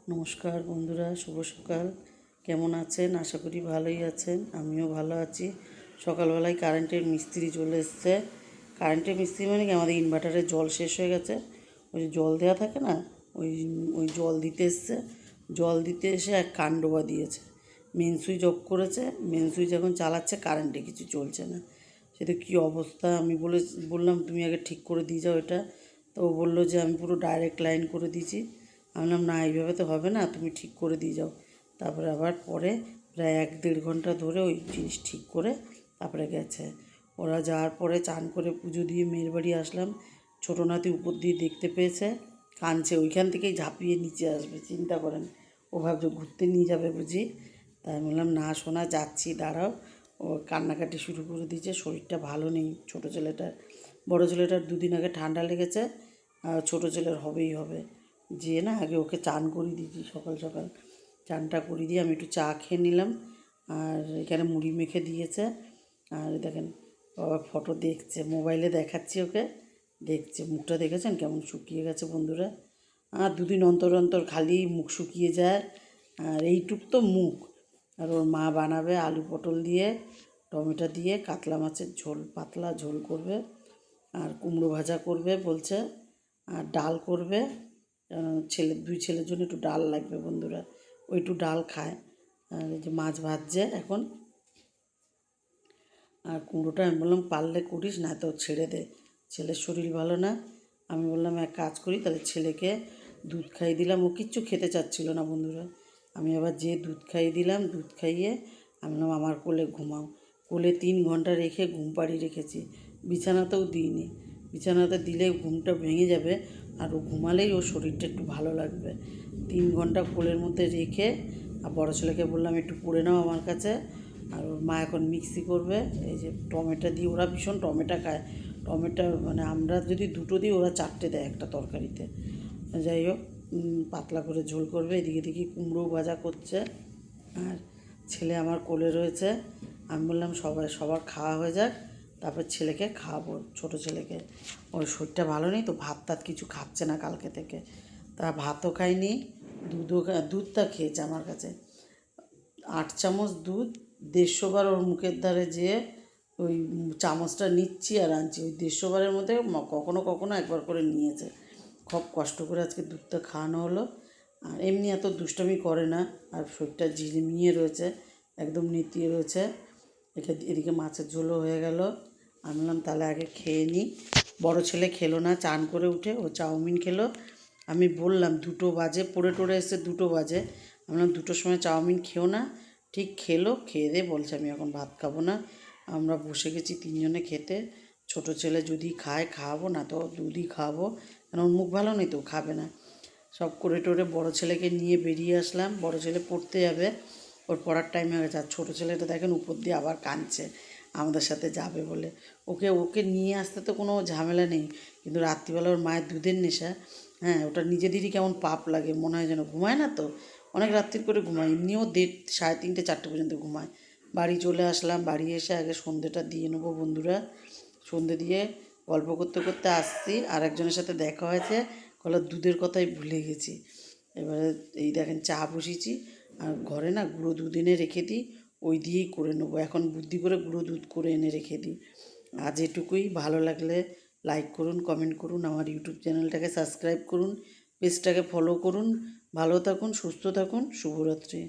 নমস্কার বন্ধুরা, শুভ সকাল। কেমন আছেন? আশা করি ভালোই আছেন। আমিও ভালো আছি। সকালবেলায় কারেন্টের মিস্ত্রি চলে এসছে। কারেন্টের মিস্ত্রি মানে কি, আমাদের ইনভার্টারের জল শেষ হয়ে গেছে। ওই যে জল দেওয়া থাকে না, ওই ওই জল দিতে এসছে। জল দিতে এসে এক কাণ্ড বাদিয়েছে। মেন সুইচ অফ করেছে। মেন সুইচ যখন চালাচ্ছে, কারেন্টে কিছু চলছে না। সেটা কী অবস্থা! আমি বললাম তুমি আগে ঠিক করে দিয়ে যাও এটা। তো ও বললো যে আমি পুরো ডাইরেক্ট লাইন করে দিয়েছি। আমি বললাম না, এইভাবে তো হবে না, তুমি ঠিক করে দিয়ে যাও। তারপরে আবার পরে প্রায় 1-1.5 ঘন্টা ধরে ওই জিনিস ঠিক করে তারপরে গেছে। ওরা যাওয়ার পরে চান করে পুজো দিয়ে মেয়ের বাড়ি আসলাম। ছোটো নাতি উপর দিয়ে দেখতে পেয়েছে, কাঁদছে। ওইখান থেকেই ঝাঁপিয়ে নিচে আসবে, চিন্তা করেন। ও ভাবছে ঘুরতে নিয়ে যাবে বুঝি। তাই আমি বললাম না সোনা, যাচ্ছি, দাঁড়াও। ও কান্নাকাটি শুরু করে দিয়েছে। শরীরটা ভালো নেই ছোটো ছেলেটার। বড় ছেলেটার 2 দিন আগে ঠান্ডা লেগেছে, আর ছোটো ছেলের হবেই হবে। যেয়ে না আগে ওকে চান করিয়ে দিয়েছি। সকাল সকাল চানটা করিয়ে দিয়ে আমি একটু চা খেয়ে নিলাম। আর এখানে মুড়ি মেখে দিয়েছে। আর দেখেন বাবা ফটো দেখছে, মোবাইলে দেখাচ্ছি ওকে, দেখছে। মুখটা দেখেছেন কেমন শুকিয়ে গেছে বন্ধুরা। আর 2 দিন অন্তর অন্তর খালি মুখ শুকিয়ে যায়। আর এইটুক তো মুখ। আর ওর মা বানাবে আলু পটল দিয়ে, টমেটো দিয়ে কাতলা মাছের ঝোল, পাতলা ঝোল করবে। আর কুমড়ো ভাজা করবে বলছে। আর ডাল করবে। দুই ছেলের জন্য একটু ডাল লাগবে বন্ধুরা। ও একটু ডাল খায়। আর এই যে মাছ ভাজছে এখন। আর কুমড়োটা আমি বললাম পারলে করিস, না তো ছেড়ে দে, ছেলের শরীর ভালো না। আমি বললাম এক কাজ করি, তাহলে ছেলেকে দুধ খাইয়ে দিলাম। ও কিচ্ছু খেতে চাচ্ছিল না বন্ধুরা। আমি আবার যে দুধ খাইয়ে দিলাম, দুধ খাইয়ে আমি বললাম আমার কোলে ঘুমাও। কোলে 3 ঘন্টা রেখে ঘুম পাড়িয়ে রেখেছি। বিছানাতেও দিইনি। বিছানাতে দিলে ঘুমটা ভেঙে যাবে, আর ও ঘুমালেই ওর শরীরটা একটু ভালো লাগবে। 3 ঘন্টা কোলের মধ্যে রেখে আর বড়ো ছেলেকে বললাম একটু পড়ে নাও আমার কাছে। আর ওর মা এখন মিক্সি করবে। এই যে টমেটো দিয়ে, ওরা ভীষণ টমেটো খায়। টমেটো মানে আমরা যদি 2টো দিই, ওরা 4টে দেয় একটা তরকারিতে। যাই হোক, পাতলা করে ঝোল করবে। এদিকে দেখি কুমড়ো ভাজা করছে। আর ছেলে আমার কোলে রয়েছে। আমি বললাম সবার খাওয়া হয়ে যাক, তারপর ছেলেকে খাওয়াবো, ছোটো ছেলেকে। ওর শরীরটা ভালো নেই তো, ভাত টাত কিছু খাচ্ছে না কালকে থেকে। তা ভাতও খায়নি, দুধটা খেয়েছে আমার কাছে। 8 চামচ দুধ, 150 বার ওর মুখের ধারে যেয়ে ওই চামচটা নিচ্ছি আর আনছি। ওই 150 বারের মধ্যে কখনো কখনো একবার করে নিয়েছে। খুব কষ্ট করে আজকে দুধটা খাওয়ানো হলো। আর এমনি এত দুষ্টামি করে না। আর শরীরটা ঝিমিয়ে রয়েছে, একদম নেতিয়ে রয়েছে। এদিকে মাছের ঝোলও হয়ে গেল। আমি বললাম তাহলে আগে খেয়ে নিই। বড়ো ছেলে খেলো না, চান করে উঠে ও চাউমিন খেলো। আমি বললাম 2টো বাজে, পড়ে টড়ে এসে 2টো বাজে। আমি বললাম 2টোর সময় চাউমিন খেও না। ঠিক খেলো, খেয়ে দিয়ে বলছে আমি এখন ভাত খাবো না। আমরা বসে গেছি 3 জনে খেতে। ছোটো ছেলে যদি খায় খাওয়াবো, না তো দুধই খাওয়াবো, কারণ ওর মুখ ভালো নেই তো, খাবে না। সব করে টোরে বড়ো ছেলেকে নিয়ে বেরিয়ে আসলাম। বড়ো ছেলে পড়তে যাবে, ওর পড়ার টাইম হয়ে গেছে। আর ছোটো ছেলেটা দেখেন উপর দিয়ে আবার কাঁদছে আমাদের সাথে যাবে বলে। ওকে নিয়ে আসতে তো কোনো ঝামেলা নেই, কিন্তু রাত্রিবেলা ওর মায়ের দুধের নেশা। হ্যাঁ, ওটা নিজেদেরই কেমন পাপ লাগে, মনে হয় যেন ঘুমায় না তো, অনেক রাত্রির করে ঘুমায়। এমনিও 3:30, 4টে পর্যন্ত ঘুমায়। বাড়ি চলে আসলাম। বাড়ি এসে আগে সন্ধ্যেটা দিয়ে নেবো বন্ধুরা। সন্ধ্যে দিয়ে গল্প করতে করতে আসছি। আর একজনের সাথে দেখা হয়েছে, কলার দুধের কথাই ভুলে গেছি। এবারে এই দেখেন চা বসিয়েছি। আর ঘরে না গুঁড়ো দুধ এনে রেখে দিই, ওই দিয়েই করে নেবো। এখন বুদ্ধি করে গুঁড়ো দুধ করে এনে রেখে দিই। আজ এটুকুই। ভালো লাগলে লাইক করুন, কমেন্ট করুন, আমার ইউটিউব চ্যানেলটাকে সাবস্ক্রাইব করুন, পেজটাকে ফলো করুন। ভালো থাকুন, সুস্থ থাকুন। শুভরাত্রি।